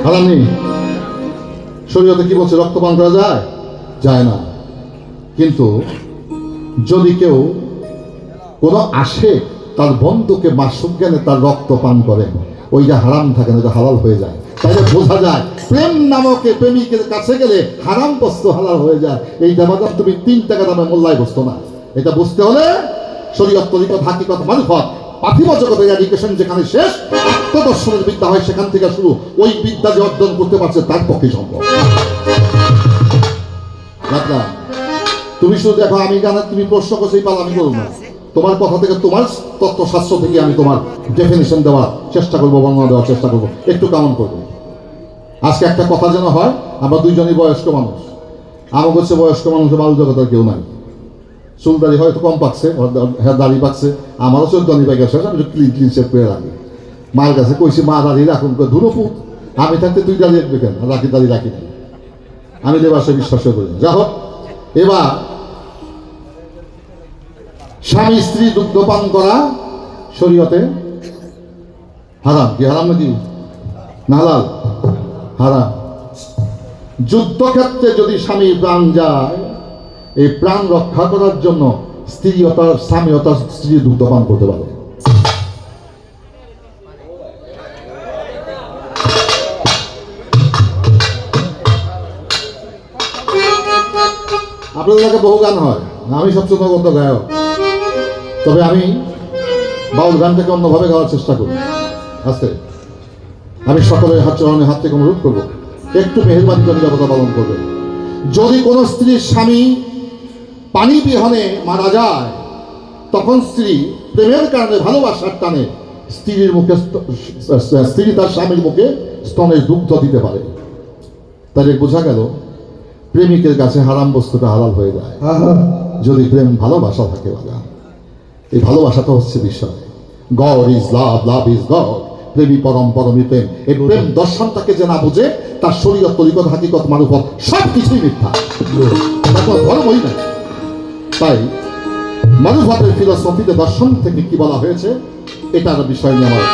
হারাম নেই। শরীয়তে কি বলছে? রক্ত পান করা যায়? যায় না। কিন্তু যদি কেউ কোনো আশেক তার বন্ধুকে মাসুক জ্ঞানে তার রক্ত পান করে, ওইটা হারাম থাকে না, এটা হালাল হয়ে যায়। তাইলে বোঝা যায় প্রেম নামকে প্রেমিকের কাছে গেলে হারাম বস্তু হালাল হয়ে যায়। এইটা বাদাম তুমি 3 টাকা দামে মোল্লায় বসতো না। এটা বুঝতে হলে শরীয়ত, তরিকত, হাকিকত, মারিফত, পার্থিব জগতের এডুকেশন যেখানে শেষ, আত্মদর্শনের বিদ্যা হয় সেখান থেকে শুরু। ওই বিদ্যা যে অর্জন করতে পারছে তার পক্ষে সম্ভব। তুমি শুধু দেখো, আমি জানা তুমি প্রশ্ন করছেই পাল, আমি করবো না। তোমার কথা থেকে, তোমার তত্ত্বশাস্ত্র থেকে আমি তোমার ডেফিনিশন দেওয়ার চেষ্টা করবো, বর্ণনা দেওয়ার চেষ্টা করবো, একটু কেমন করবো। আজকে একটা কথা যেন হয়, আমরা দুইজনই বয়স্ক মানুষ। আমার হচ্ছে বয়স্ক মানুষের বাল জগতের কেউ নাই। চুলদারি হয়তো কম পাকছে, হ্যাঁ দাড়ি পাকছে, আমারও চোদ্দানি পাই গেছে, আমি একটু ক্লিন সেট করে রাখি। মায়ের কাছে কইছি, মা দাড়ি রাখুন, ধুরোপুত আমি থাকতে তুই দাড়ি রাখবে কেন? রাখি দাড়ি রাখি না, আমি দেবার সে বিশ্বাস করি না। যা হোক, এবার স্বামী স্ত্রী দুগ্ধপান করা শরীয়তে হারাম। কি হারাম নাকি না হালাল? হারাম। যুদ্ধক্ষেত্রে যদি স্বামীর প্রাণ যায়, এই প্রাণ রক্ষা করার জন্য স্ত্রী ও তার স্বামী ও তার স্ত্রী দুগ্ধপান করতে পারে। আপনাদের এলাকায় বহু গান হয়, আমি সবচেয়ে নগণ্য গায়ক, তবে আমি বাউল গানটাকে অন্যভাবে গাওয়ার চেষ্টা করি। আজকে আমি সকলের হাত চরণে হাত থেকে অনুরোধ করবো, একটু মেহেরবানি করে নিরাপত্তা পালন করবে। যদি কোনো স্ত্রীর স্বামী পানি বিহনে মারা যায়, তখন স্ত্রী প্রেমের কারণে, ভালোবাসার টানে স্ত্রী তার স্বামীর মুখে স্তনের দুগ্ধ দিতে পারে। তাহলে বোঝা গেল প্রেমিকের কাছে হারাম বস্তুটা হালাল হয়ে যায় যদি প্রেম ভালোবাসা থাকে। এই ভালোবাসাটা হচ্ছে বিষয়। God is love, love is god. প্রেমী পরম, পরমই প্রেম। এই প্রেম দর্শনটাকে যে না বুঝে, তার শরীয়ত, তরিকত, হাকিকত, মারুফত সব কিছুই মিথ্যা, কোনো ধর্মই নাই। তাই মারুফতের ফিলোসফিতে, দর্শন থেকে কি বলা হয়েছে, এটার বিষয় নিয়ে আমার